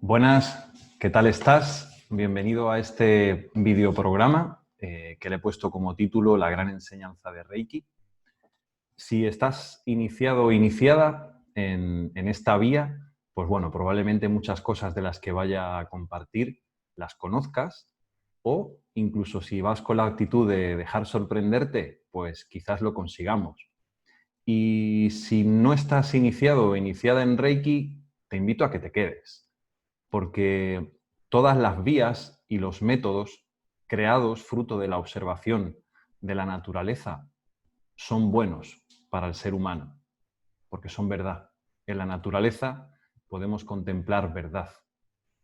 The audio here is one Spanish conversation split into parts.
Buenas, ¿qué tal estás? Bienvenido a este videoprograma que le he puesto como título La gran enseñanza de Reiki. Si estás iniciado o iniciada en esta vía, pues bueno, probablemente muchas cosas de las que vaya a compartir las conozcas, o incluso si vas con la actitud de dejar sorprenderte, pues quizás lo consigamos. Y si no estás iniciado o iniciada en Reiki, te invito a que te quedes, porque todas las vías y los métodos creados fruto de la observación de la naturaleza son buenos para el ser humano, porque son verdad. En la naturaleza podemos contemplar verdad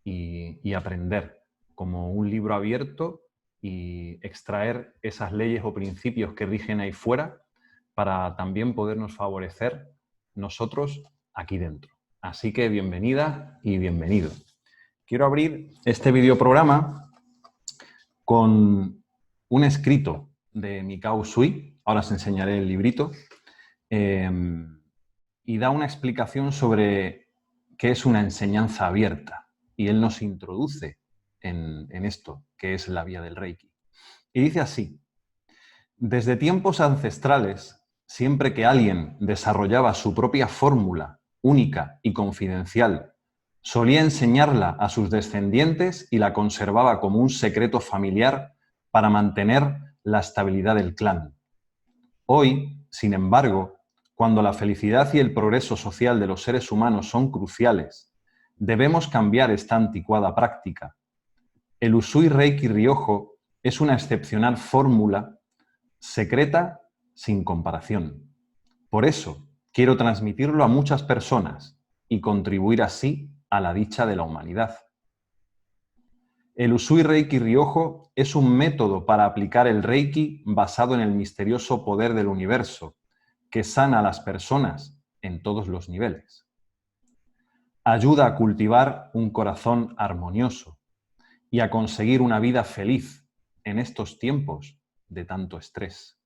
y aprender como un libro abierto y extraer esas leyes o principios que rigen ahí fuera para también podernos favorecer nosotros aquí dentro. Así que bienvenida y bienvenido. Quiero abrir este videoprograma con un escrito de Mikao Usui, ahora os enseñaré el librito, y da una explicación sobre qué es una enseñanza abierta. Y él nos introduce en esto, que es la vía del Reiki. Y dice así: desde tiempos ancestrales, siempre que alguien desarrollaba su propia fórmula única y confidencial, solía enseñarla a sus descendientes y la conservaba como un secreto familiar para mantener la estabilidad del clan. Hoy, sin embargo, cuando la felicidad y el progreso social de los seres humanos son cruciales, debemos cambiar esta anticuada práctica. El Usui Reiki Ryojo es una excepcional fórmula secreta sin comparación. Por eso, quiero transmitirlo a muchas personas y contribuir así a la dicha de la humanidad. El Usui Reiki Ryojo es un método para aplicar el Reiki basado en el misterioso poder del universo, que sana a las personas en todos los niveles. Ayuda a cultivar un corazón armonioso y a conseguir una vida feliz en estos tiempos de tanto estrés.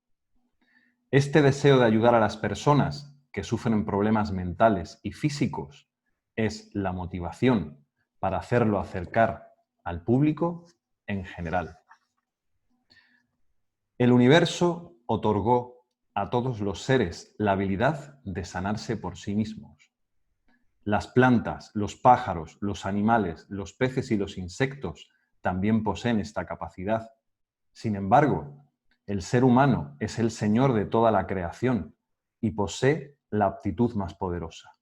Este deseo de ayudar a las personas que sufren problemas mentales y físicos es la motivación para hacerlo acercar al público en general. El universo otorgó a todos los seres la habilidad de sanarse por sí mismos. Las plantas, los pájaros, los animales, los peces y los insectos también poseen esta capacidad. Sin embargo, el ser humano es el señor de toda la creación y posee la aptitud más poderosa.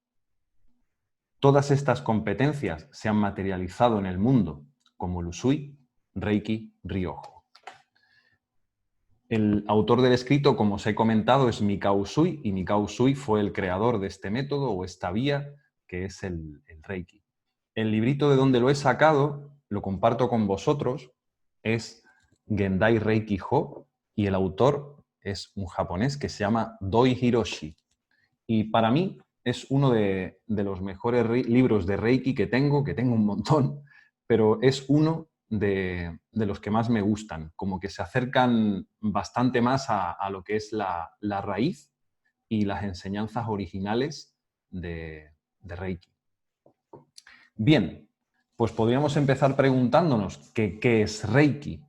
Todas estas competencias se han materializado en el mundo como el Usui Reiki Ryojo. El autor del escrito, como os he comentado, es Mikao Usui, y Mikao Usui fue el creador de este método o esta vía que es el Reiki. El librito de donde lo he sacado, lo comparto con vosotros, es Gendai Reiki Ho, y el autor es un japonés que se llama Doi Hiroshi. Y para mí es uno de los mejores libros de Reiki que tengo un montón, pero es uno de los que más me gustan, como que se acercan bastante más a lo que es la raíz y las enseñanzas originales de Reiki. Bien, pues podríamos empezar preguntándonos qué es Reiki.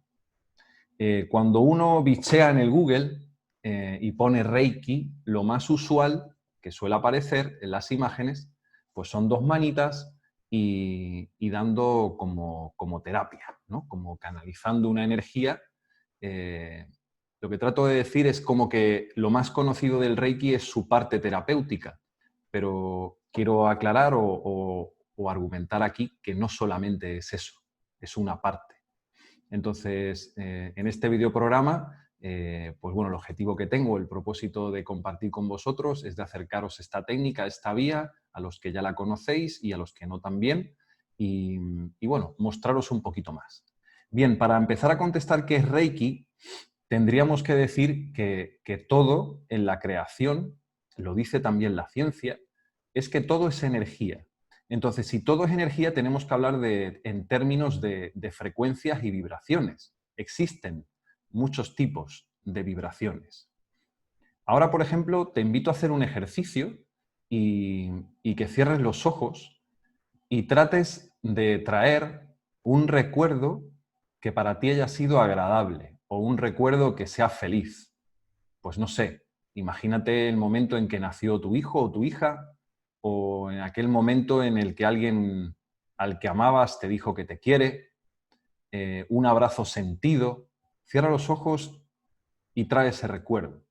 Cuando uno bichea en el Google y pone Reiki, lo más usual que suele aparecer en las imágenes pues son dos manitas y dando como terapia, ¿no? Como canalizando una energía. Lo que trato de decir es como que lo más conocido del Reiki es su parte terapéutica, pero quiero aclarar o argumentar aquí que no solamente es eso, es una parte. Entonces, en este videoprograma, pues bueno, el objetivo que tengo, el propósito de compartir con vosotros es de acercaros esta técnica, esta vía, a los que ya la conocéis y a los que no también, y bueno, mostraros un poquito más. Bien, para empezar a contestar qué es Reiki, tendríamos que decir que todo en la creación, lo dice también la ciencia, es que todo es energía. Entonces, si todo es energía, tenemos que hablar en términos de frecuencias y vibraciones. Existen muchos tipos de vibraciones. Ahora, por ejemplo, te invito a hacer un ejercicio y que cierres los ojos y trates de traer un recuerdo que para ti haya sido agradable o un recuerdo que sea feliz. Pues no sé, imagínate el momento en que nació tu hijo o tu hija, o en aquel momento en el que alguien al que amabas te dijo que te quiere, un abrazo sentido. Cierra los ojos y trae ese recuerdo.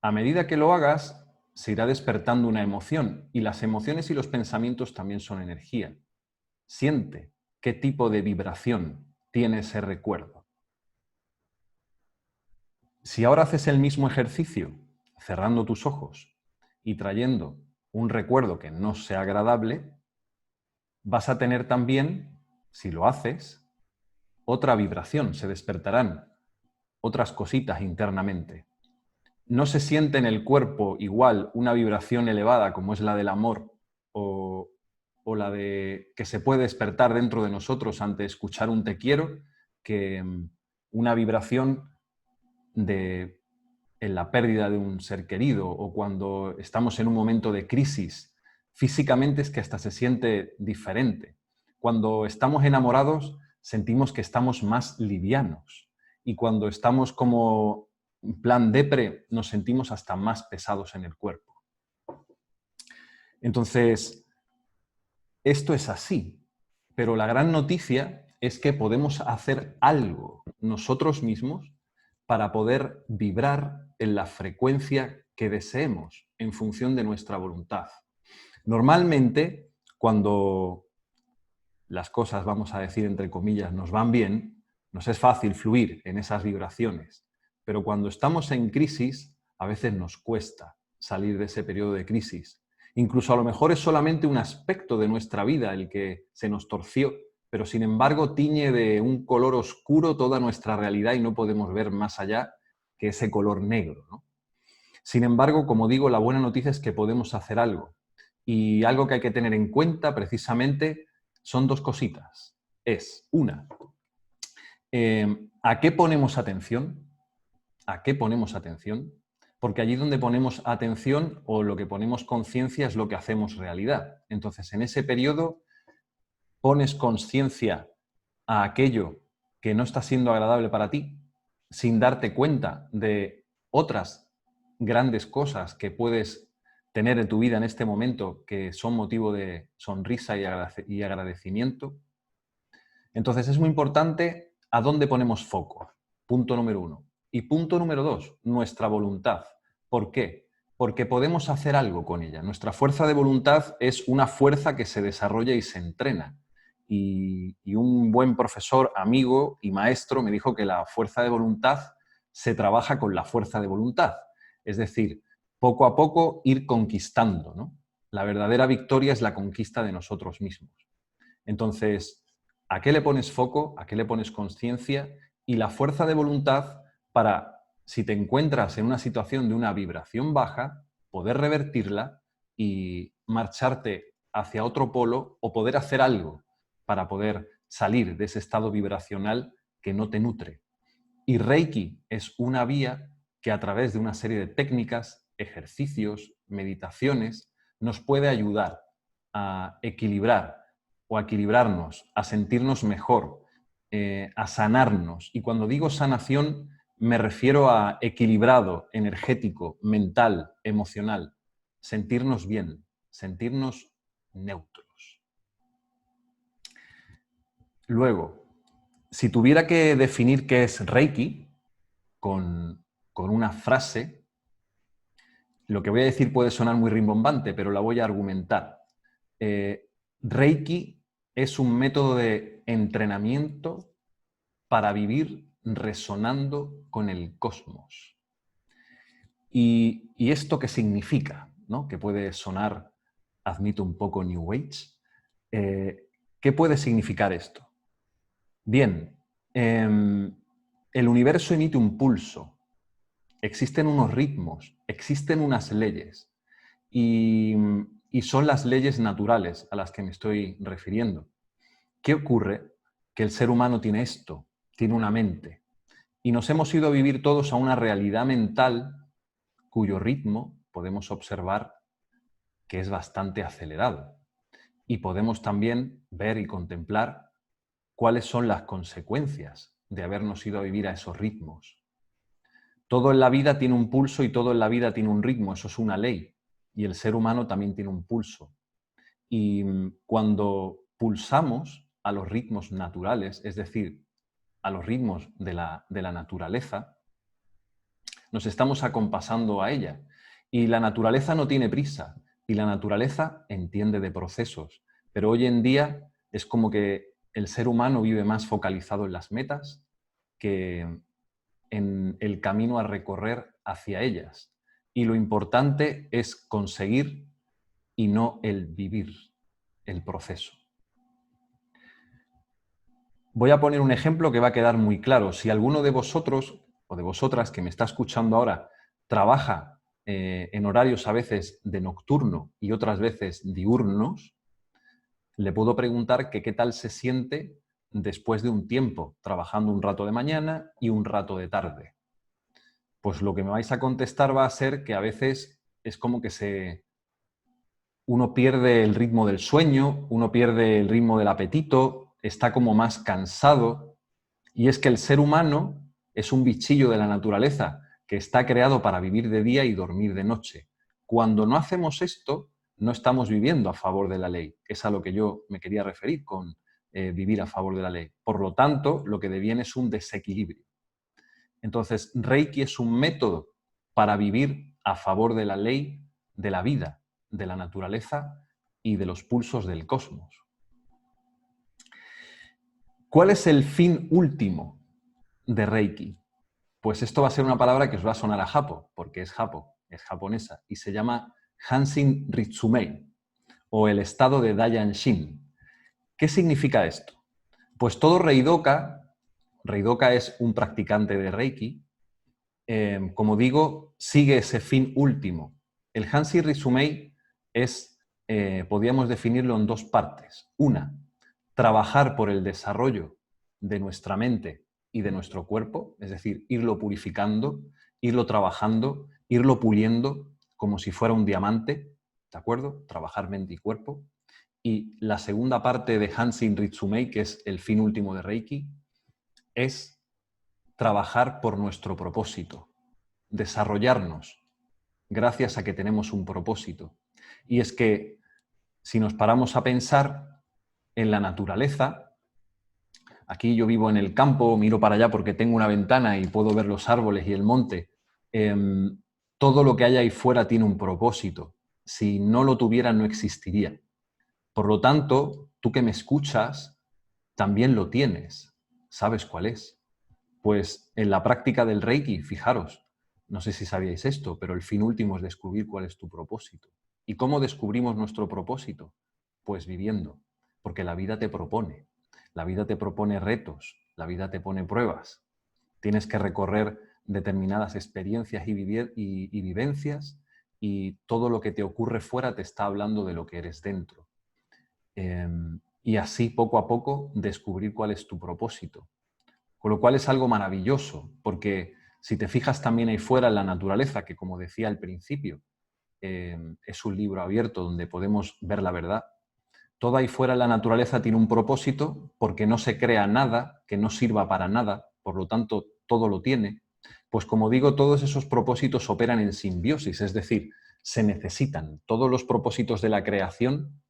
A medida que lo hagas, se irá despertando una emoción, y las emociones y los pensamientos también son energía. Siente qué tipo de vibración tiene ese recuerdo. Si ahora haces el mismo ejercicio, cerrando tus ojos y trayendo un recuerdo que no sea agradable, vas a tener también, si lo haces, otra vibración, se despertarán otras cositas internamente. No se siente en el cuerpo igual una vibración elevada como es la del amor o la de que se puede despertar dentro de nosotros ante escuchar un te quiero, que una vibración en la pérdida de un ser querido o cuando estamos en un momento de crisis. Físicamente es que hasta se siente diferente. Cuando estamos enamorados sentimos que estamos más livianos y cuando estamos como en plan depre nos sentimos hasta más pesados en el cuerpo. Entonces, esto es así, pero la gran noticia es que podemos hacer algo nosotros mismos para poder vibrar en la frecuencia que deseemos en función de nuestra voluntad. Normalmente, cuando las cosas, vamos a decir entre comillas, nos van bien, nos es fácil fluir en esas vibraciones, pero cuando estamos en crisis, a veces nos cuesta salir de ese periodo de crisis. Incluso a lo mejor es solamente un aspecto de nuestra vida el que se nos torció, pero sin embargo tiñe de un color oscuro toda nuestra realidad y no podemos ver más allá que ese color negro, ¿no? Sin embargo, como digo, la buena noticia es que podemos hacer algo. Y algo que hay que tener en cuenta precisamente son dos cositas. Es, una, ¿a qué ponemos atención? ¿A qué ponemos atención? Porque allí donde ponemos atención o lo que ponemos conciencia es lo que hacemos realidad. Entonces, en ese periodo pones conciencia a aquello que no está siendo agradable para ti, sin darte cuenta de otras grandes cosas que puedes tener en tu vida en este momento que son motivo de sonrisa y agradecimiento. Entonces es muy importante a dónde ponemos foco. Punto número 1. Y punto número 2, nuestra voluntad. ¿Por qué? Porque podemos hacer algo con ella. Nuestra fuerza de voluntad es una fuerza que se desarrolla y se entrena. Y un buen profesor, amigo y maestro me dijo que la fuerza de voluntad se trabaja con la fuerza de voluntad. Es decir, poco a poco ir conquistando, ¿no? La verdadera victoria es la conquista de nosotros mismos. Entonces, ¿a qué le pones foco? ¿A qué le pones conciencia? Y la fuerza de voluntad para, si te encuentras en una situación de una vibración baja, poder revertirla y marcharte hacia otro polo o poder hacer algo para poder salir de ese estado vibracional que no te nutre. Y Reiki es una vía que a través de una serie de técnicas, ejercicios, meditaciones, nos puede ayudar a equilibrar o a equilibrarnos, a sentirnos mejor, a sanarnos. Y cuando digo sanación, me refiero a equilibrado, energético, mental, emocional. Sentirnos bien, sentirnos neutros. Luego, si tuviera que definir qué es Reiki con una frase, lo que voy a decir puede sonar muy rimbombante, pero la voy a argumentar. Reiki es un método de entrenamiento para vivir resonando con el cosmos. ¿Y esto qué significa? ¿No? Que puede sonar, admito, un poco New Age. ¿Qué puede significar esto? Bien, el universo emite un pulso, existen unos ritmos, existen unas leyes y son las leyes naturales a las que me estoy refiriendo. ¿Qué ocurre? Que el ser humano tiene esto, tiene una mente y nos hemos ido a vivir todos a una realidad mental cuyo ritmo podemos observar que es bastante acelerado. Y podemos también ver y contemplar cuáles son las consecuencias de habernos ido a vivir a esos ritmos. Todo en la vida tiene un pulso y todo en la vida tiene un ritmo, eso es una ley. Y el ser humano también tiene un pulso. Y cuando pulsamos a los ritmos naturales, es decir, a los ritmos de la naturaleza, nos estamos acompasando a ella. Y la naturaleza no tiene prisa, y la naturaleza entiende de procesos. Pero hoy en día es como que el ser humano vive más focalizado en las metas que en el camino a recorrer hacia ellas. Y lo importante es conseguir y no el vivir el proceso. Voy a poner un ejemplo que va a quedar muy claro. Si alguno de vosotros o de vosotras que me está escuchando ahora trabaja en horarios a veces de nocturno y otras veces diurnos, le puedo preguntar que qué tal se siente después de un tiempo trabajando un rato de mañana y un rato de tarde. Pues lo que me vais a contestar va a ser que a veces es como que uno pierde el ritmo del sueño, uno pierde el ritmo del apetito, está como más cansado. Y es que el ser humano es un bichillo de la naturaleza que está creado para vivir de día y dormir de noche. Cuando no hacemos esto, no estamos viviendo a favor de la ley, que es a lo que yo me quería referir con vivir a favor de la ley. Por lo tanto, lo que deviene es un desequilibrio. Entonces, Reiki es un método para vivir a favor de la ley de la vida, de la naturaleza y de los pulsos del cosmos. ¿Cuál es el fin último de Reiki? Pues esto va a ser una palabra que os va a sonar a japo, porque es japonesa, y se llama Hanshin Ritsumei, o el estado de Dayan-shin. ¿Qué significa esto? Pues todo Reidoka es un practicante de Reiki, como digo, sigue ese fin último. El Hanshin Ritsumei es, podríamos definirlo en dos partes. Una, trabajar por el desarrollo de nuestra mente y de nuestro cuerpo, es decir, irlo purificando, irlo trabajando, irlo puliendo como si fuera un diamante, ¿de acuerdo? Trabajar mente y cuerpo. Y la segunda parte de Hanshin Ritsumei, que es el fin último de Reiki, es trabajar por nuestro propósito, desarrollarnos gracias a que tenemos un propósito. Y es que si nos paramos a pensar en la naturaleza, aquí yo vivo en el campo, miro para allá porque tengo una ventana y puedo ver los árboles y el monte. Todo lo que hay ahí fuera tiene un propósito. Si no lo tuviera, no existiría. Por lo tanto, tú que me escuchas, también lo tienes. ¿Sabes cuál es? Pues en la práctica del Reiki, fijaros, no sé si sabíais esto, pero el fin último es descubrir cuál es tu propósito. ¿Y cómo descubrimos nuestro propósito? Pues viviendo, porque la vida te propone. La vida te propone retos, la vida te pone pruebas. Tienes que recorrer determinadas experiencias y vivencias y todo lo que te ocurre fuera te está hablando de lo que eres dentro. Y así, poco a poco, descubrir cuál es tu propósito. Con lo cual es algo maravilloso, porque si te fijas también ahí fuera en la naturaleza, que como decía al principio, es un libro abierto donde podemos ver la verdad, todo ahí fuera en la naturaleza tiene un propósito porque no se crea nada que no sirva para nada, por lo tanto todo lo tiene. Pues como digo, todos esos propósitos operan en simbiosis, es decir, se necesitan. Todos los propósitos de la creación,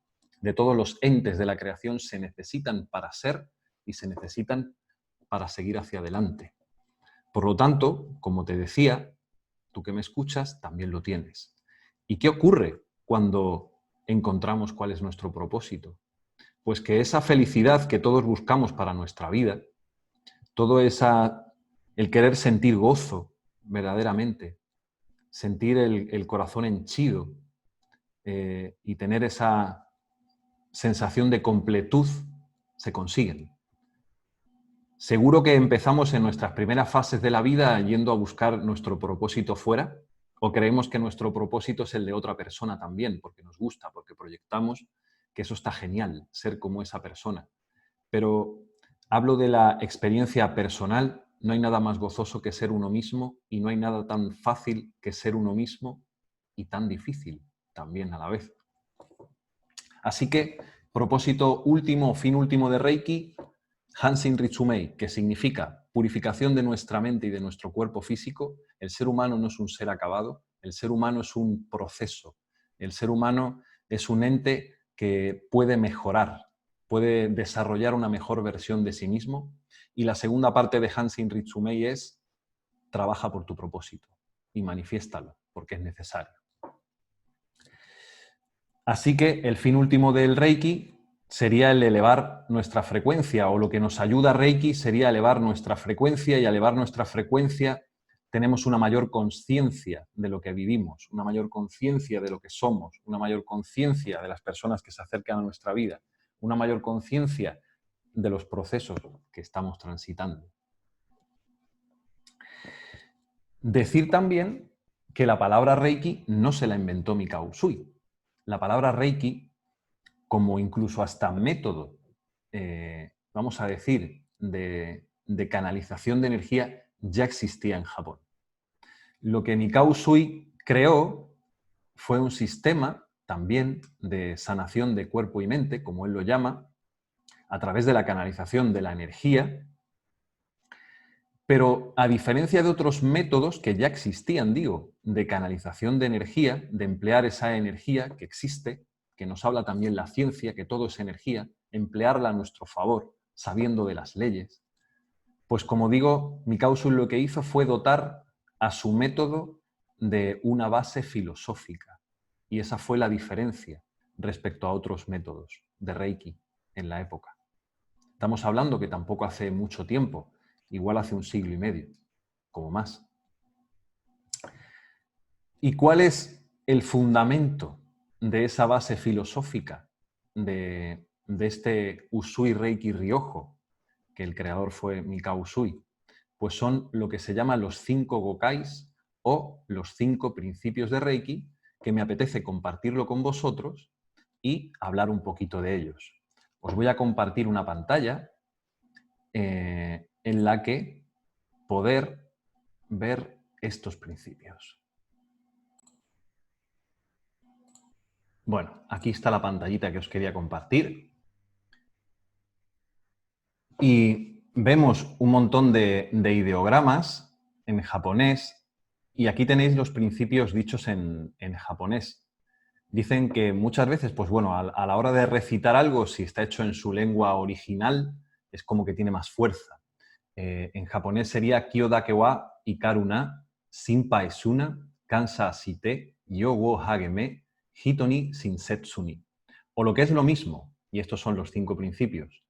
de todos los entes de la creación, se necesitan para ser y se necesitan para seguir hacia adelante. Por lo tanto, como te decía, tú que me escuchas también lo tienes. ¿Y qué ocurre cuando encontramos cuál es nuestro propósito? Pues que esa felicidad que todos buscamos para nuestra vida, todo el querer sentir gozo verdaderamente, sentir el corazón henchido y tener esa sensación de completud, se consiguen. Seguro que empezamos en nuestras primeras fases de la vida yendo a buscar nuestro propósito fuera, o creemos que nuestro propósito es el de otra persona también, porque nos gusta, porque proyectamos que eso está genial, ser como esa persona. Pero hablo de la experiencia personal, no hay nada más gozoso que ser uno mismo y no hay nada tan fácil que ser uno mismo y tan difícil también a la vez. Así que, propósito último, fin último de Reiki, Hansin Ritsumei, que significa purificación de nuestra mente y de nuestro cuerpo físico. El ser humano no es un ser acabado, el ser humano es un proceso. El ser humano es un ente que puede mejorar, puede desarrollar una mejor versión de sí mismo. Y la segunda parte de Hansin Ritsumei es trabaja por tu propósito y manifiéstalo, porque es necesario. Así que el fin último del Reiki sería el elevar nuestra frecuencia, o lo que nos ayuda a Reiki sería elevar nuestra frecuencia, y al elevar nuestra frecuencia tenemos una mayor conciencia de lo que vivimos, una mayor conciencia de lo que somos, una mayor conciencia de las personas que se acercan a nuestra vida, una mayor conciencia de los procesos que estamos transitando. Decir también que la palabra Reiki no se la inventó Mikao Usui. La palabra Reiki, como incluso hasta método, vamos a decir, de canalización de energía, ya existía en Japón. Lo que Mikao Usui creó fue un sistema también de sanación de cuerpo y mente, como él lo llama, a través de la canalización de la energía, pero a diferencia de otros métodos que ya existían, digo, de canalización de energía, de emplear esa energía que existe, que nos habla también la ciencia, que todo es energía, emplearla a nuestro favor, sabiendo de las leyes, pues como digo, Mikao Usui lo que hizo fue dotar a su método de una base filosófica. Y esa fue la diferencia respecto a otros métodos de Reiki en la época. Estamos hablando que tampoco hace mucho tiempo, igual hace un siglo y medio, como más. ¿Y cuál es el fundamento de esa base filosófica de este Usui Reiki Ryojo, que el creador fue Mikao Usui? Pues son lo que se llaman los 5 Gokais, o los 5 principios de Reiki, que me apetece compartirlo con vosotros y hablar un poquito de ellos. Os voy a compartir una pantalla en la que poder ver estos principios. Bueno, aquí está la pantallita que os quería compartir. Y vemos un montón de ideogramas en japonés, y aquí tenéis los principios dichos en japonés. Dicen que muchas veces, pues bueno, a la hora de recitar algo, si está hecho en su lengua original, es como que tiene más fuerza. En japonés sería Kyodake wa ikaru na, Shinpai suna, Kansa shite, yo wo hageme, Hito ni shinsetsu ni. O lo que es lo mismo, y estos son los 5 principios.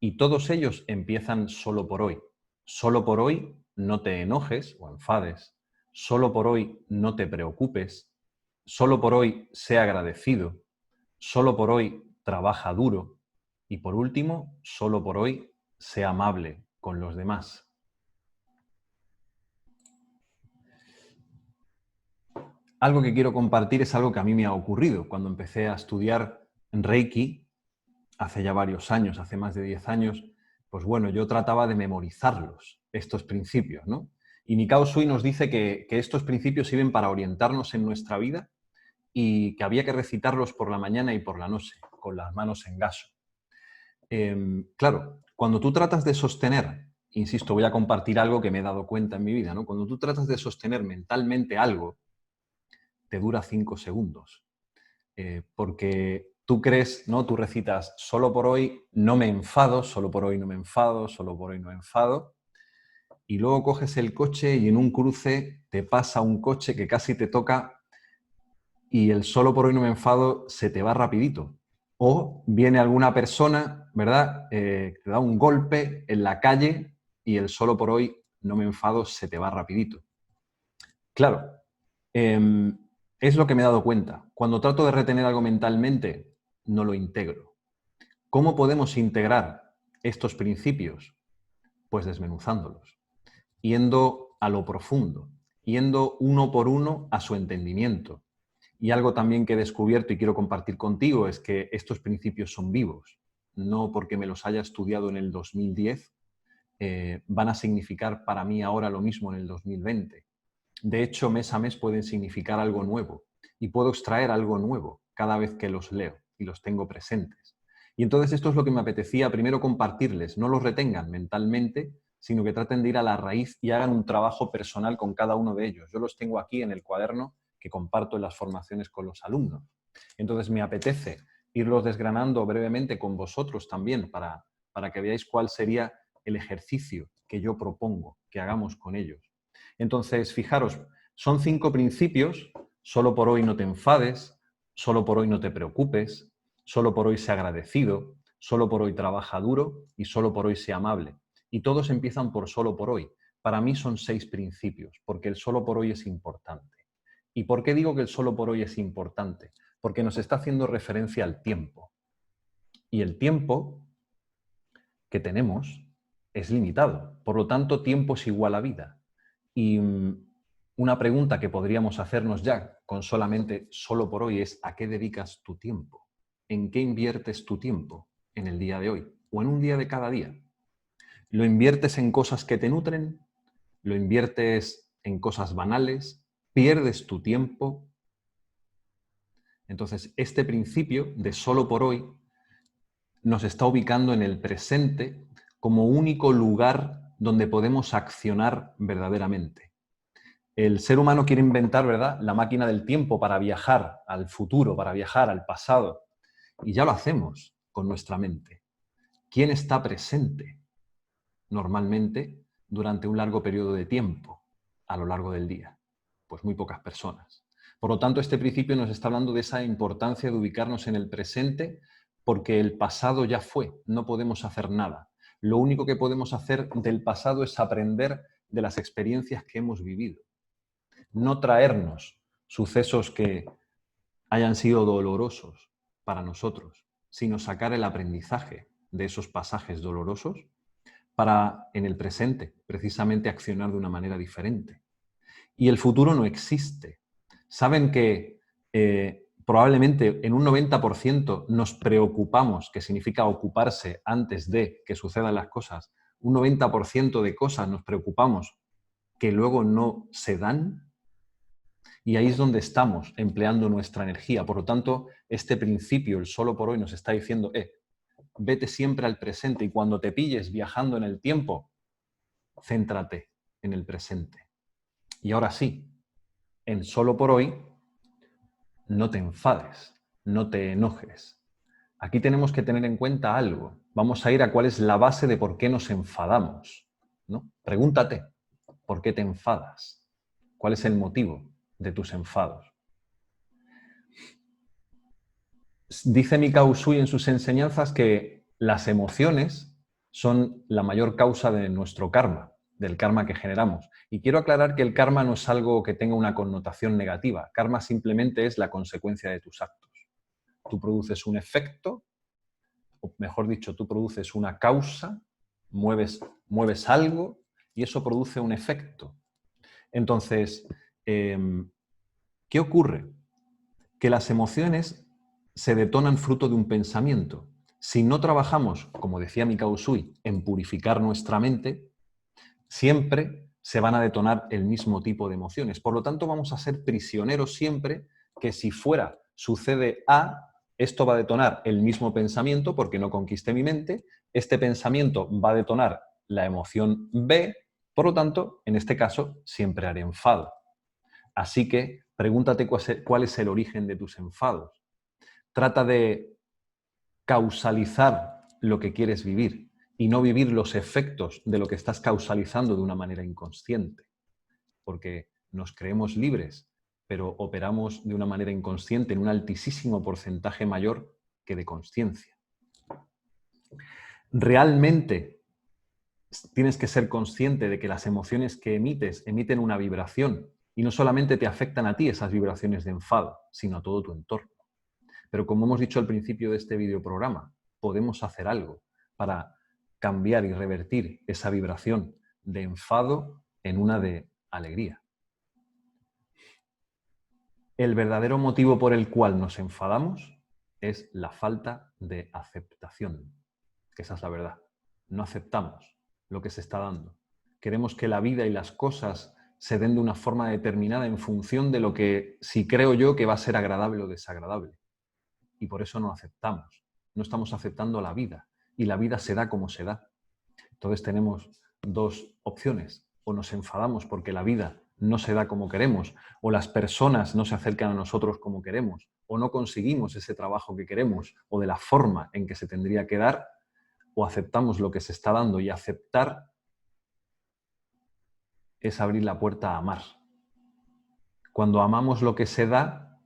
Y todos ellos empiezan solo por hoy. Solo por hoy no te enojes o enfades. Solo por hoy no te preocupes. Solo por hoy sé agradecido. Solo por hoy trabaja duro. Y por último, solo por hoy sé amable con los demás. Algo que quiero compartir es algo que a mí me ha ocurrido cuando empecé a estudiar Reiki hace ya varios años, hace más de 10 años. Pues bueno, yo trataba de memorizarlos, estos principios, ¿no? Y Mikao Usui nos dice que estos principios sirven para orientarnos en nuestra vida y que había que recitarlos por la mañana y por la noche, con las manos en gaso. Claro, cuando tú tratas de sostener, insisto, voy a compartir algo que me he dado cuenta en mi vida, ¿no? Cuando tú tratas de sostener mentalmente algo, te dura 5 segundos. Porque tú crees, ¿no? Tú recitas, solo por hoy no me enfado, solo por hoy no me enfado, solo por hoy no me enfado. Y luego coges el coche y en un cruce te pasa un coche que casi te toca y el solo por hoy no me enfado se te va rapidito. O viene alguna persona, ¿verdad? Te da un golpe en la calle y el solo por hoy no me enfado se te va rapidito. Claro, es lo que me he dado cuenta. Cuando trato de retener algo mentalmente, no lo integro. ¿Cómo podemos integrar estos principios? Pues desmenuzándolos, yendo a lo profundo, yendo uno por uno a su entendimiento. Y algo también que he descubierto y quiero compartir contigo es que estos principios son vivos. No porque me los haya estudiado en el 2010, van a significar para mí ahora lo mismo en el 2020. De hecho, mes a mes pueden significar algo nuevo y puedo extraer algo nuevo cada vez que los leo y los tengo presentes. Y entonces esto es lo que me apetecía primero compartirles. No los retengan mentalmente, sino que traten de ir a la raíz y hagan un trabajo personal con cada uno de ellos. Yo los tengo aquí en el cuaderno que comparto en las formaciones con los alumnos. Entonces me apetece irlos desgranando brevemente con vosotros también para que veáis cuál sería el ejercicio que yo propongo que hagamos con ellos. Entonces, fijaros, son 5 principios: solo por hoy no te enfades, solo por hoy no te preocupes, solo por hoy sé agradecido, solo por hoy trabaja duro y solo por hoy sé amable. Y todos empiezan por solo por hoy. Para mí son 6 principios, porque el solo por hoy es importante. ¿Y por qué digo que el solo por hoy es importante? Porque nos está haciendo referencia al tiempo. Y el tiempo que tenemos es limitado. Por lo tanto, tiempo es igual a vida. Y una pregunta que podríamos hacernos ya con solamente solo por hoy es: ¿a qué dedicas tu tiempo? ¿En qué inviertes tu tiempo en el día de hoy o en un día de cada día? ¿Lo inviertes en cosas que te nutren? ¿Lo inviertes en cosas banales? ¿Pierdes tu tiempo? Entonces, este principio de solo por hoy nos está ubicando en el presente como único lugar donde podemos accionar verdaderamente. El ser humano quiere inventar, ¿verdad?, la máquina del tiempo para viajar al futuro, para viajar al pasado. Y ya lo hacemos con nuestra mente. ¿Quién está presente normalmente durante un largo periodo de tiempo a lo largo del día? Pues muy pocas personas. Por lo tanto, este principio nos está hablando de esa importancia de ubicarnos en el presente, porque el pasado ya fue, no podemos hacer nada. Lo único que podemos hacer del pasado es aprender de las experiencias que hemos vivido. No traernos sucesos que hayan sido dolorosos para nosotros, sino sacar el aprendizaje de esos pasajes dolorosos para, en el presente, precisamente accionar de una manera diferente. Y el futuro no existe. Saben que probablemente en un 90% nos preocupamos, que significa ocuparse antes de que sucedan las cosas. Un 90% de cosas nos preocupamos que luego no se dan. Y ahí es donde estamos empleando nuestra energía. Por lo tanto, este principio, el solo por hoy, nos está diciendo: vete siempre al presente, y cuando te pilles viajando en el tiempo, céntrate en el presente. Y ahora sí, en solo por hoy, no te enfades, no te enojes. Aquí tenemos que tener en cuenta algo. Vamos a ir a cuál es la base de por qué nos enfadamos, ¿no? Pregúntate, ¿por qué te enfadas? ¿Cuál es el motivo de tus enfados? Dice Mikao Usui en sus enseñanzas que las emociones son la mayor causa de nuestro karma, del karma que generamos. Y quiero aclarar que el karma no es algo que tenga una connotación negativa. Karma simplemente es la consecuencia de tus actos. Tú produces un efecto, o mejor dicho, tú produces una causa, mueves algo y eso produce un efecto. Entonces, ¿qué ocurre? Que las emociones se detonan fruto de un pensamiento. Si no trabajamos, como decía Mikao Usui, en purificar nuestra mente, siempre se van a detonar el mismo tipo de emociones. Por lo tanto, vamos a ser prisioneros siempre que si fuera sucede A, esto va a detonar el mismo pensamiento porque no conquisté mi mente, este pensamiento va a detonar la emoción B, por lo tanto, en este caso, siempre haré enfado. Así que pregúntate cuál es el origen de tus enfados. Trata de causalizar lo que quieres vivir y no vivir los efectos de lo que estás causalizando de una manera inconsciente. Porque nos creemos libres, pero operamos de una manera inconsciente en un altísimo porcentaje mayor que de consciencia. Realmente tienes que ser consciente de que las emociones que emites emiten una vibración y no solamente te afectan a ti esas vibraciones de enfado, sino a todo tu entorno. Pero como hemos dicho al principio de este videoprograma, podemos hacer algo para cambiar y revertir esa vibración de enfado en una de alegría. El verdadero motivo por el cual nos enfadamos es la falta de aceptación, que esa es la verdad. No aceptamos lo que se está dando. Queremos que la vida y las cosas se den de una forma determinada en función de lo que, si creo yo, que va a ser agradable o desagradable. y por eso no aceptamos. No estamos aceptando la vida y la vida se da como se da. Entonces tenemos dos opciones. O nos enfadamos porque la vida no se da como queremos, o las personas no se acercan a nosotros como queremos, o no conseguimos ese trabajo que queremos, o de la forma en que se tendría que dar, o aceptamos lo que se está dando, y aceptar es abrir la puerta a amar. Cuando amamos lo que se da,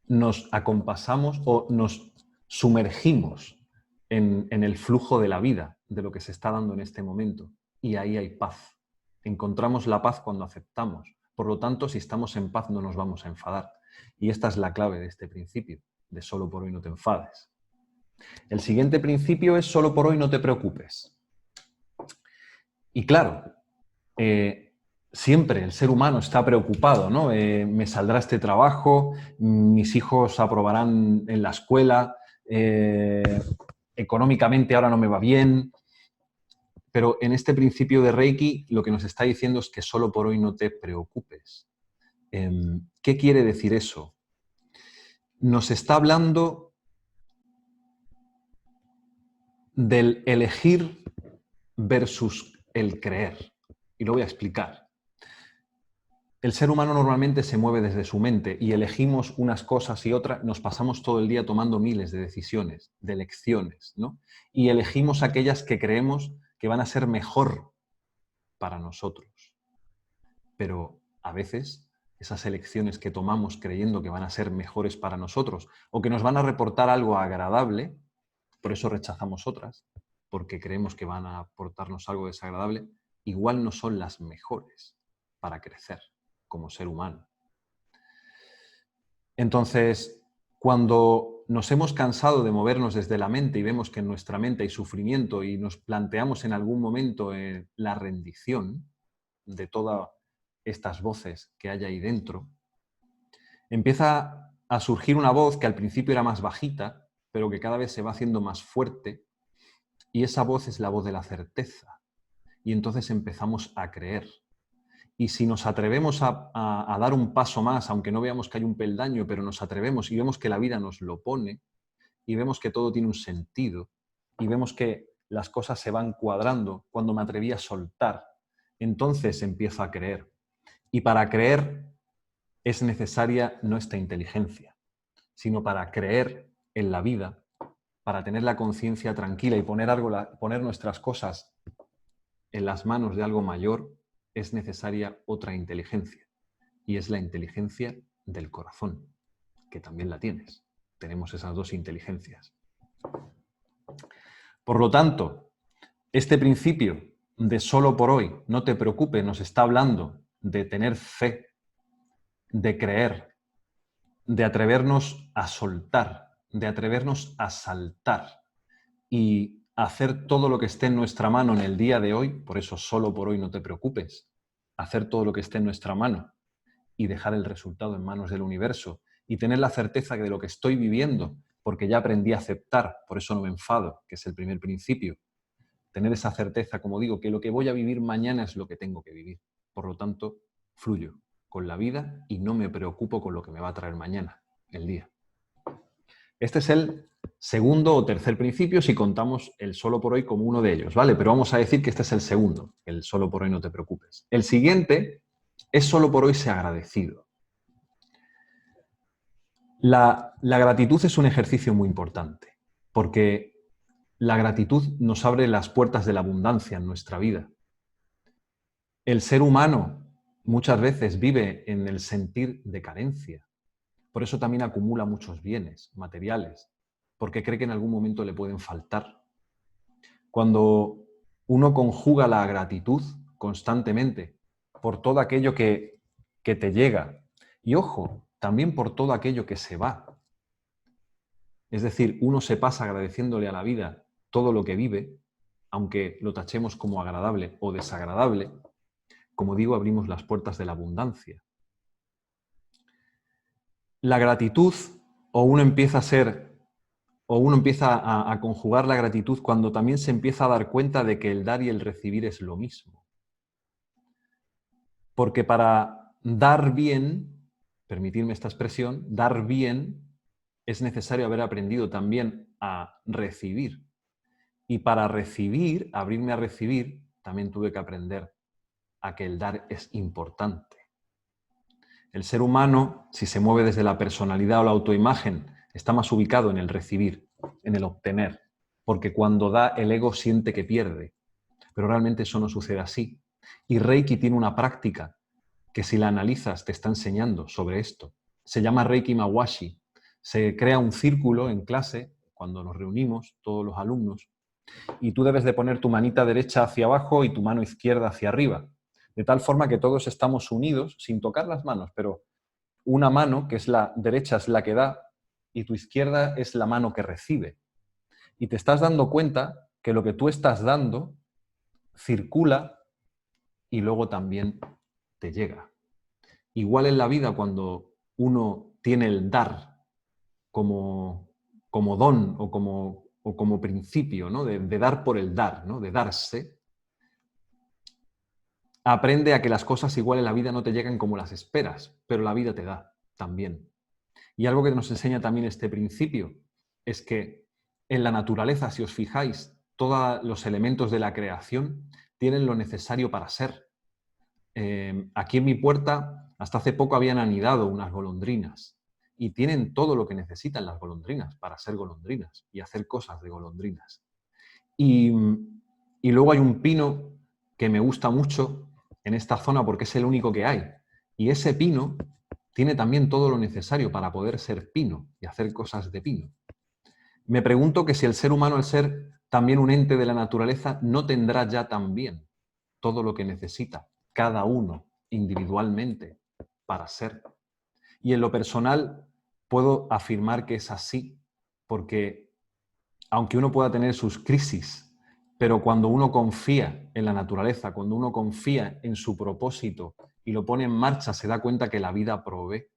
nos acompasamos o nos sumergimos en el flujo de la vida, de lo que se está dando en este momento. Y ahí hay paz. Encontramos la paz cuando aceptamos. Por lo tanto, si estamos en paz, no nos vamos a enfadar. Y esta es la clave de este principio, de solo por hoy no te enfades. El siguiente principio es solo por hoy no te preocupes. Y claro, siempre el ser humano está preocupado, ¿no? Me saldrá este trabajo, mis hijos aprobarán en la escuela, económicamente ahora no me va bien. Pero en este principio de Reiki lo que nos está diciendo es que solo por hoy no te preocupes. ¿Qué quiere decir eso? Nos está hablando del elegir versus el creer. Y lo voy a explicar. El ser humano normalmente se mueve desde su mente y elegimos unas cosas y otras, nos pasamos todo el día tomando miles de decisiones, de elecciones, ¿no? Y elegimos aquellas que creemos que van a ser mejor para nosotros. Pero a veces esas elecciones que tomamos creyendo que van a ser mejores para nosotros o que nos van a reportar algo agradable, por eso rechazamos otras, porque creemos que van a aportarnos algo desagradable, igual no son las mejores para crecer como ser humano. Entonces, cuando nos hemos cansado de movernos desde la mente y vemos que en nuestra mente hay sufrimiento y nos planteamos en algún momento la rendición de todas estas voces que hay ahí dentro, empieza a surgir una voz que al principio era más bajita, pero que cada vez se va haciendo más fuerte, y esa voz es la voz de la certeza. Y entonces empezamos a creer. Y si nos atrevemos a dar un paso más, aunque no veamos que hay un peldaño, pero nos atrevemos y vemos que la vida nos lo pone, y vemos que todo tiene un sentido, y vemos que las cosas se van cuadrando, cuando me atreví a soltar, entonces empiezo a creer. Y para creer es necesaria no esta inteligencia, sino para creer en la vida, para tener la conciencia tranquila y poner nuestras cosas en las manos de algo mayor, es necesaria otra inteligencia. Y es la inteligencia del corazón, que también la tienes. Tenemos esas dos inteligencias. Por lo tanto, este principio de solo por hoy, no te preocupes, nos está hablando de tener fe, de creer, de atrevernos a soltar, de atrevernos a saltar y hacer todo lo que esté en nuestra mano en el día de hoy. Por eso solo por hoy no te preocupes. Hacer todo lo que esté en nuestra mano y dejar el resultado en manos del universo y tener la certeza de lo que estoy viviendo, porque ya aprendí a aceptar, por eso no me enfado, que es el primer principio. Tener esa certeza, como digo, que lo que voy a vivir mañana es lo que tengo que vivir. Por lo tanto, fluyo con la vida y no me preocupo con lo que me va a traer mañana, el día. Este es el segundo o tercer principio si contamos el solo por hoy como uno de ellos, ¿vale? Pero vamos a decir que este es el segundo, el solo por hoy no te preocupes. El siguiente es solo por hoy sea agradecido. La gratitud es un ejercicio muy importante, porque la gratitud nos abre las puertas de la abundancia en nuestra vida. El ser humano muchas veces vive en el sentir de carencia. Por eso también acumula muchos bienes materiales, porque cree que en algún momento le pueden faltar. Cuando uno conjuga la gratitud constantemente por todo aquello que te llega, y ojo, también por todo aquello que se va. Es decir, uno se pasa agradeciéndole a la vida todo lo que vive, aunque lo tachemos como agradable o desagradable. Como digo, abrimos las puertas de la abundancia. La gratitud, o uno empieza a conjugar la gratitud cuando también se empieza a dar cuenta de que el dar y el recibir es lo mismo. Porque para dar bien permitirme esta expresión, dar bien, es necesario haber aprendido también a recibir. Y para recibir, abrirme a recibir, también tuve que aprender a que el dar es importante. El ser humano, si se mueve desde la personalidad o la autoimagen, está más ubicado en el recibir, en el obtener, porque cuando da el ego siente que pierde, pero realmente eso no sucede así. Y Reiki tiene una práctica que si la analizas te está enseñando sobre esto. Se llama Reiki Mawashi. Se crea un círculo en clase cuando nos reunimos, todos los alumnos, y tú debes de poner tu manita derecha hacia abajo y tu mano izquierda hacia arriba, de tal forma que todos estamos unidos, sin tocar las manos, pero una mano, que es la derecha, es la que da, y tu izquierda es la mano que recibe. Y te estás dando cuenta que lo que tú estás dando circula y luego también te llega. Igual en la vida, cuando uno tiene el dar como don o como principio, ¿no? de dar por el dar, ¿no? de darse, aprende a que las cosas igual en la vida no te llegan como las esperas, pero la vida te da también. Y algo que nos enseña también este principio es que en la naturaleza, si os fijáis, todos los elementos de la creación tienen lo necesario para ser. Aquí en mi puerta, hasta hace poco habían anidado unas golondrinas y tienen todo lo que necesitan las golondrinas para ser golondrinas y hacer cosas de golondrinas. Y, y luego hay un pino que me gusta mucho en esta zona porque es el único que hay. Y ese pino tiene también todo lo necesario para poder ser pino y hacer cosas de pino. Me pregunto que si el ser humano, al ser también un ente de la naturaleza, no tendrá ya también todo lo que necesita, cada uno individualmente, para ser. Y en lo personal puedo afirmar que es así, porque aunque uno pueda tener sus crisis, pero cuando uno confía en la naturaleza, cuando uno confía en su propósito y lo pone en marcha, se da cuenta que la vida provee.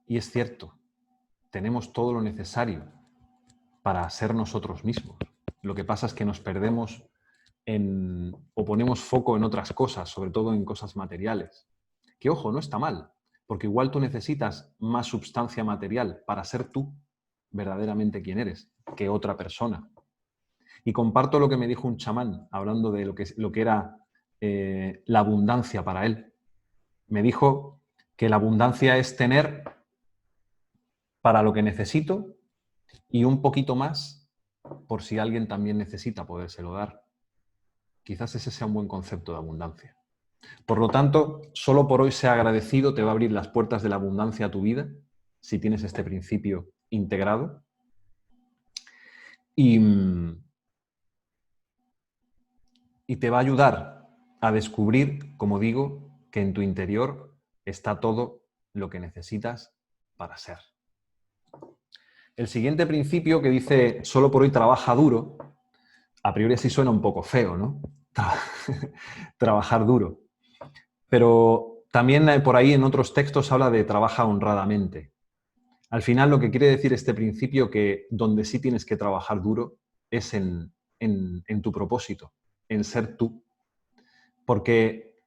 Y es cierto, tenemos todo lo necesario para ser nosotros mismos. Lo que pasa es que nos perdemos o ponemos foco en otras cosas, sobre todo en cosas materiales. Que ojo, no está mal, porque igual tú necesitas más substancia material para ser tú verdaderamente quien eres que otra persona. Y comparto lo que me dijo un chamán hablando de lo que era la abundancia para él. Me dijo que la abundancia es tener para lo que necesito y un poquito más por si alguien también necesita podérselo dar. Quizás ese sea un buen concepto de abundancia. Por lo tanto, solo por hoy ser agradecido te va a abrir las puertas de la abundancia a tu vida, si tienes este principio integrado. Y te va a ayudar a descubrir, como digo, que en tu interior está todo lo que necesitas para ser. El siguiente principio que dice, solo por hoy trabaja duro, a priori así suena un poco feo, ¿no? Trabajar duro. Pero también por ahí en otros textos habla de trabaja honradamente. Al final lo que quiere decir este principio que donde sí tienes que trabajar duro es en tu propósito, en ser tú. Porque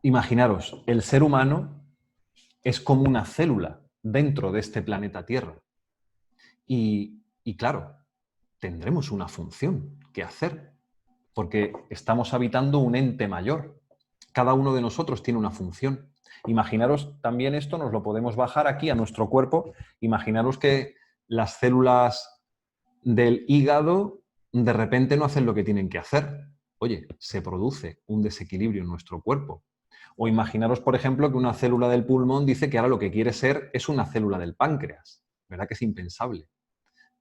imaginaros, el ser humano es como una célula dentro de este planeta Tierra. Y claro, tendremos una función que hacer, porque estamos habitando un ente mayor. Cada uno de nosotros tiene una función. Imaginaros también esto, nos lo podemos bajar aquí a nuestro cuerpo. Imaginaros que las células del hígado de repente no hacen lo que tienen que hacer. Oye, se produce un desequilibrio en nuestro cuerpo. O imaginaros, por ejemplo, que una célula del pulmón dice que ahora lo que quiere ser es una célula del páncreas. ¿Verdad que es impensable?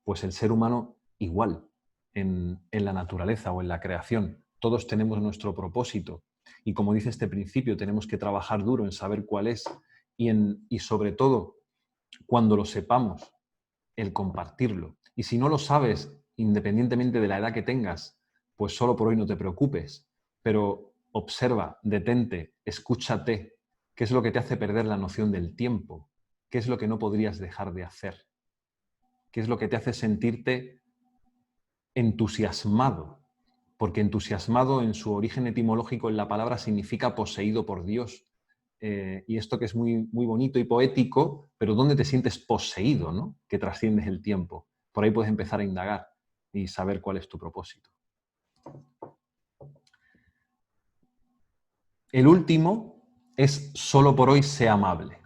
Pues el ser humano igual, en la naturaleza o en la creación. Todos tenemos nuestro propósito y como dice este principio, tenemos que trabajar duro en saber cuál es y sobre todo, cuando lo sepamos, el compartirlo. Y si no lo sabes, independientemente de la edad que tengas, pues solo por hoy no te preocupes, pero observa, detente, escúchate, qué es lo que te hace perder la noción del tiempo, qué es lo que no podrías dejar de hacer, qué es lo que te hace sentirte entusiasmado, porque entusiasmado en su origen etimológico en la palabra significa poseído por Dios. y esto que es muy, muy bonito y poético, pero ¿dónde te sientes poseído, ¿no? Que trasciendes el tiempo. Por ahí puedes empezar a indagar y saber cuál es tu propósito. El último es solo por hoy sé amable.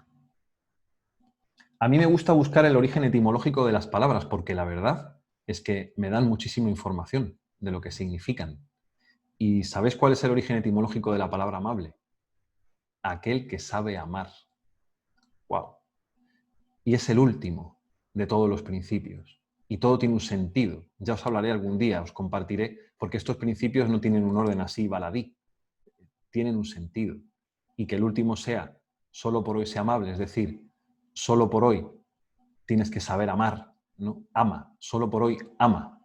A mí me gusta buscar el origen etimológico de las palabras porque la verdad es que me dan muchísima información de lo que significan. ¿Y sabéis cuál es el origen etimológico de la palabra amable? Aquel que sabe amar. ¡Wow! Y es el último de todos los principios. Y todo tiene un sentido. Ya os hablaré algún día, os compartiré, porque estos principios no tienen un orden así baladí. Tienen un sentido. Y que el último sea solo por hoy sea amable, es decir, solo por hoy tienes que saber amar, ¿no? Ama, solo por hoy ama.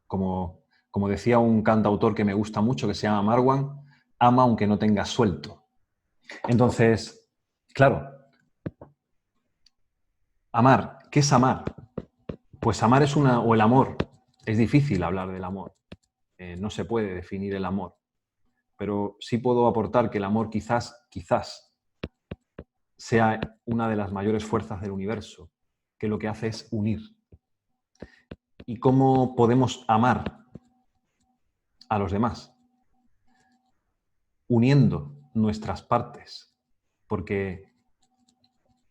Como decía un cantautor que me gusta mucho, que se llama Marwan, ama aunque no tengas suelto. Entonces, claro, amar, ¿qué es amar? Pues amar es o el amor, es difícil hablar del amor, no se puede definir el amor, pero sí puedo aportar que el amor quizás sea una de las mayores fuerzas del universo, que lo que hace es unir. ¿Y cómo podemos amar a los demás? Uniendo nuestras partes, porque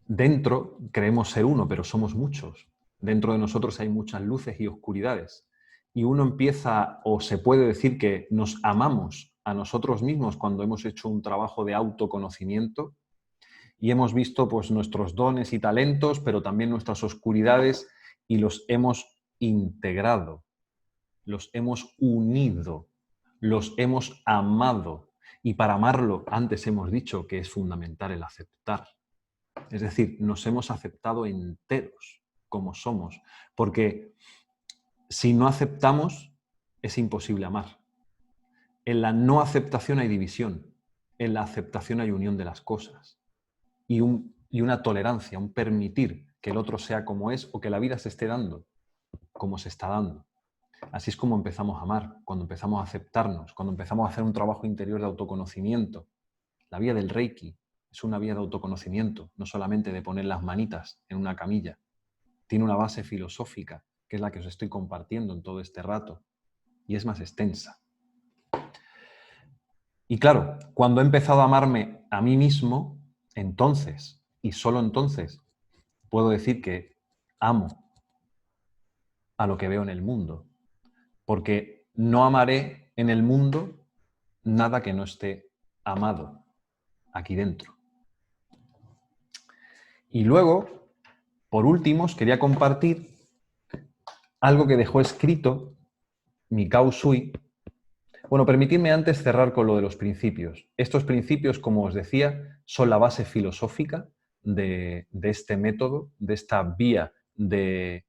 dentro creemos ser uno, pero somos muchos. Dentro de nosotros hay muchas luces y oscuridades. Y uno empieza, o se puede decir que nos amamos a nosotros mismos cuando hemos hecho un trabajo de autoconocimiento y hemos visto pues, nuestros dones y talentos, pero también nuestras oscuridades y los hemos integrado, los hemos unido, los hemos amado. Y para amarlo, antes hemos dicho que es fundamental el aceptar. Es decir, nos hemos aceptado enteros como somos, porque si no aceptamos, es imposible amar. En la no aceptación hay división, en la aceptación hay unión de las cosas y una tolerancia, un permitir que el otro sea como es o que la vida se esté dando como se está dando. Así es como empezamos a amar, cuando empezamos a aceptarnos, cuando empezamos a hacer un trabajo interior de autoconocimiento. La vía del Reiki es una vía de autoconocimiento, no solamente de poner las manitas en una camilla. Tiene una base filosófica, que es la que os estoy compartiendo en todo este rato, y es más extensa. Y claro, cuando he empezado a amarme a mí mismo, entonces, y solo entonces, puedo decir que amo a lo que veo en el mundo, porque no amaré en el mundo nada que no esté amado aquí dentro. Y luego, por último, os quería compartir algo que dejó escrito Mikao Usui. Bueno, permitidme antes cerrar con lo de los principios. Estos principios, como os decía, son la base filosófica de este método, de esta vía de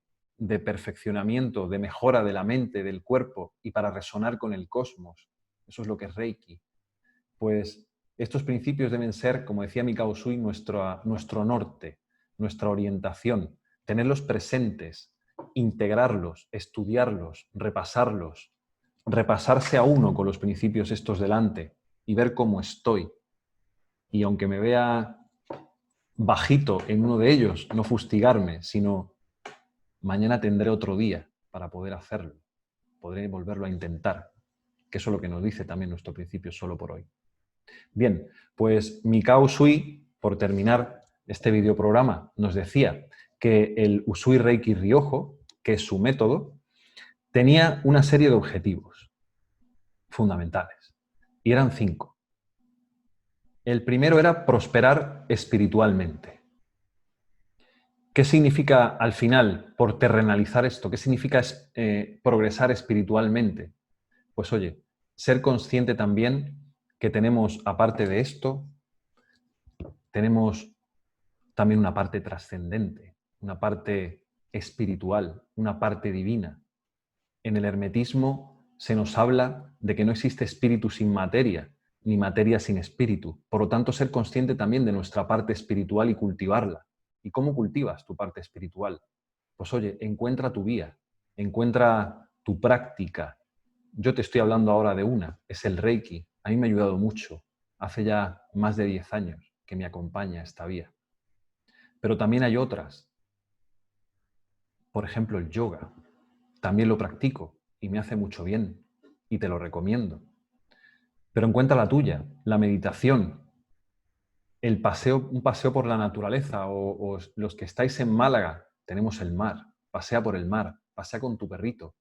perfeccionamiento, de mejora de la mente, del cuerpo y para resonar con el cosmos. Eso es lo que es Reiki. Pues estos principios deben ser, como decía Mikao Usui, nuestro norte, nuestra orientación, tenerlos presentes, integrarlos, estudiarlos, repasarlos, repasarse a uno con los principios estos delante y ver cómo estoy. Y aunque me vea bajito en uno de ellos, no fustigarme, sino mañana tendré otro día para poder hacerlo. Podré volverlo a intentar, que eso es lo que nos dice también nuestro principio solo por hoy. Bien, pues Mikao Usui, por terminar este videoprograma, nos decía que el Usui Reiki Ryojo, que es su método, tenía una serie de objetivos fundamentales, y eran 5. El primero era prosperar espiritualmente. ¿Qué significa al final, por terrenalizar esto? ¿Qué significa progresar espiritualmente? Pues oye, ser consciente también que tenemos, aparte de esto, tenemos también una parte trascendente, una parte espiritual, una parte divina. En el hermetismo se nos habla de que no existe espíritu sin materia, ni materia sin espíritu. Por lo tanto, ser consciente también de nuestra parte espiritual y cultivarla. ¿Y cómo cultivas tu parte espiritual? Pues oye, encuentra tu vía, encuentra tu práctica. Yo te estoy hablando ahora de una, es el Reiki. A mí me ha ayudado mucho. Hace ya más de 10 años que me acompaña esta vía. Pero también hay otras. Por ejemplo, el yoga. También lo practico y me hace mucho bien y te lo recomiendo. Pero encuentra la tuya, la meditación, el paseo, un paseo por la naturaleza o los que estáis en Málaga, tenemos el mar, pasea por el mar, pasea con tu perrito.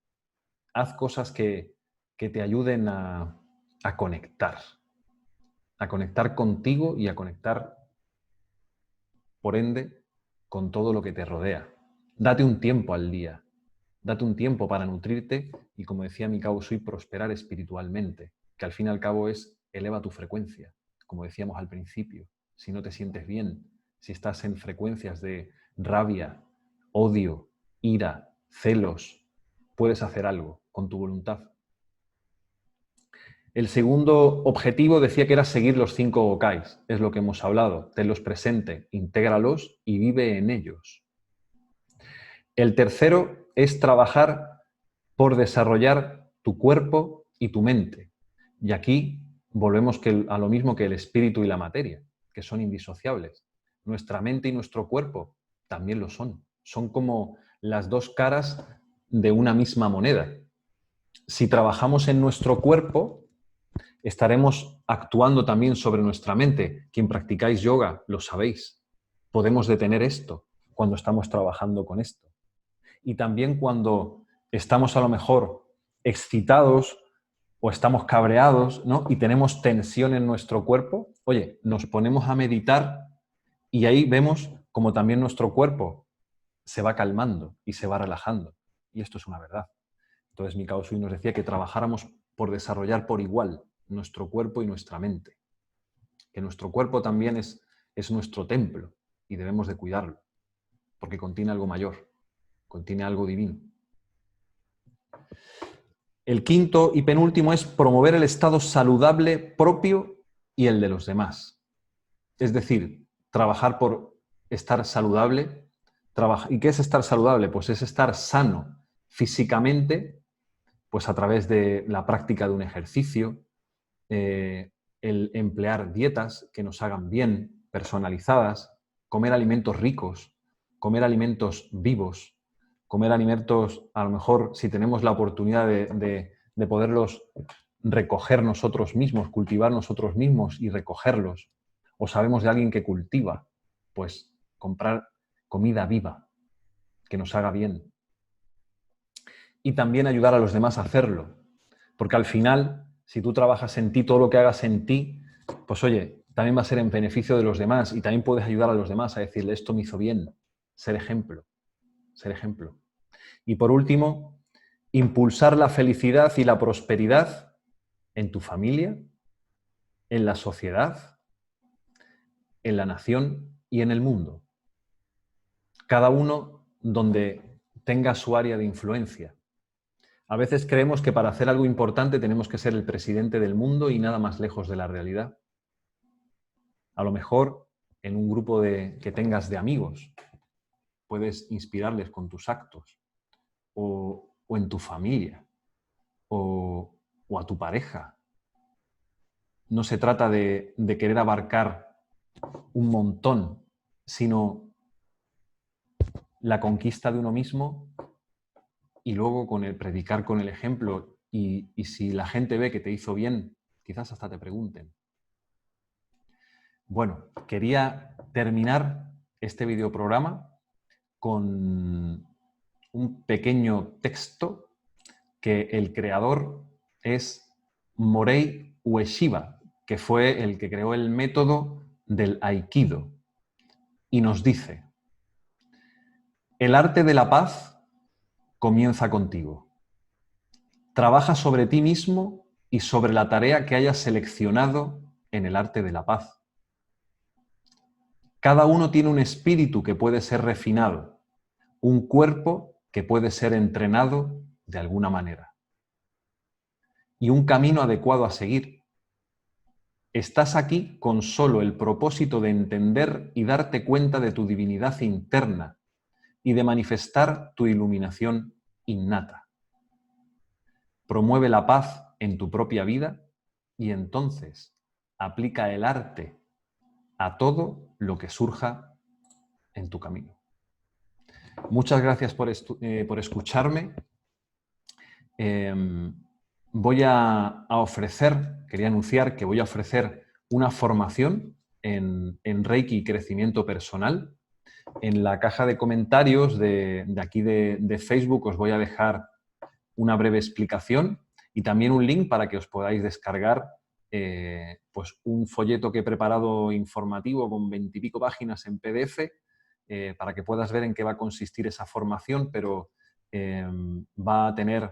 Haz cosas que te ayuden a conectar contigo y a conectar, por ende, con todo lo que te rodea. Date un tiempo al día, date un tiempo para nutrirte y, como decía Mikao Usui, prosperar espiritualmente, que al fin y al cabo es eleva tu frecuencia, como decíamos al principio. Si no te sientes bien, si estás en frecuencias de rabia, odio, ira, celos, puedes hacer algo con tu voluntad. El segundo objetivo decía que era seguir los 5 gokais, es lo que hemos hablado. Tenlos presente, intégralos y vive en ellos. El tercero es trabajar por desarrollar tu cuerpo y tu mente. Y aquí volvemos a lo mismo que el espíritu y la materia, que son indisociables. Nuestra mente y nuestro cuerpo también lo son. Son como las dos caras de una misma moneda. Si trabajamos en nuestro cuerpo, estaremos actuando también sobre nuestra mente. Quien practicáis yoga, lo sabéis. Podemos detener esto cuando estamos trabajando con esto. Y también cuando estamos a lo mejor excitados o estamos cabreados, ¿no? Y tenemos tensión en nuestro cuerpo, oye, nos ponemos a meditar y ahí vemos como también nuestro cuerpo se va calmando y se va relajando. Y esto es una verdad. Entonces Mikao Usui nos decía que trabajáramos por desarrollar por igual nuestro cuerpo y nuestra mente. Que nuestro cuerpo también es nuestro templo y debemos de cuidarlo, porque contiene algo mayor, contiene algo divino. El quinto y penúltimo es promover el estado saludable propio y el de los demás. Es decir, trabajar por estar saludable. ¿Y qué es estar saludable? Pues es estar sano físicamente, pues a través de la práctica de un ejercicio, el emplear dietas que nos hagan bien, personalizadas, comer alimentos ricos, comer alimentos vivos, comer alimentos, a lo mejor, si tenemos la oportunidad de poderlos recoger nosotros mismos, cultivar nosotros mismos y recogerlos, o sabemos de alguien que cultiva, pues comprar comida viva, que nos haga bien. Y también ayudar a los demás a hacerlo, porque al final, si tú trabajas en ti, todo lo que hagas en ti, pues oye, también va a ser en beneficio de los demás y también puedes ayudar a los demás a decirle, esto me hizo bien, ser ejemplo, ser ejemplo. Y por último, impulsar la felicidad y la prosperidad en tu familia, en la sociedad, en la nación y en el mundo. Cada uno donde tenga su área de influencia. A veces creemos que para hacer algo importante tenemos que ser el presidente del mundo y nada más lejos de la realidad. A lo mejor en un grupo que tengas de amigos puedes inspirarles con tus actos o en tu familia o a tu pareja. No se trata de querer abarcar un montón, sino la conquista de uno mismo y luego con el predicar con el ejemplo y si la gente ve que te hizo bien, quizás hasta te pregunten. Bueno, quería terminar este videoprograma con un pequeño texto que el creador es Morei Ueshiba, que fue el que creó el método del Aikido. Y nos dice, el arte de la paz comienza contigo. Trabaja sobre ti mismo y sobre la tarea que hayas seleccionado en el arte de la paz. Cada uno tiene un espíritu que puede ser refinado, un cuerpo que puede ser entrenado de alguna manera y un camino adecuado a seguir. Estás aquí con solo el propósito de entender y darte cuenta de tu divinidad interna y de manifestar tu iluminación innata. Promueve la paz en tu propia vida y entonces aplica el arte a todo lo que surja en tu camino. Muchas gracias por escucharme. Voy a ofrecer, quería anunciar que voy a ofrecer una formación en Reiki y crecimiento personal. En la caja de comentarios de aquí de Facebook os voy a dejar una breve explicación y también un link para que os podáis descargar pues un folleto que he preparado informativo con 20 y pico páginas en PDF para que puedas ver en qué va a consistir esa formación, pero va a tener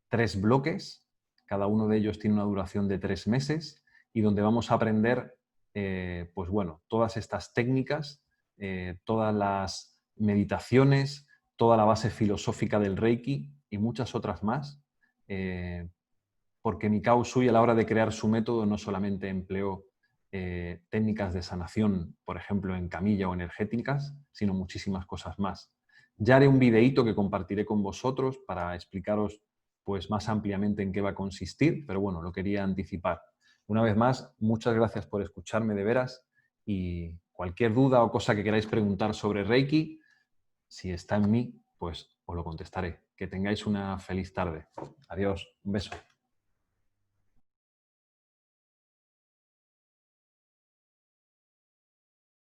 3 bloques, cada uno de ellos tiene una duración de 3 meses y donde vamos a aprender pues bueno, todas estas técnicas, todas las meditaciones, toda la base filosófica del Reiki y muchas otras más, porque Mikao Usui a la hora de crear su método no solamente empleó técnicas de sanación, por ejemplo, en camilla o energéticas, sino muchísimas cosas más. Ya haré un videíto que compartiré con vosotros para explicaros pues, más ampliamente en qué va a consistir, pero bueno, lo quería anticipar. Una vez más, muchas gracias por escucharme de veras y cualquier duda o cosa que queráis preguntar sobre Reiki, si está en mí, pues os lo contestaré. Que tengáis una feliz tarde. Adiós, un beso.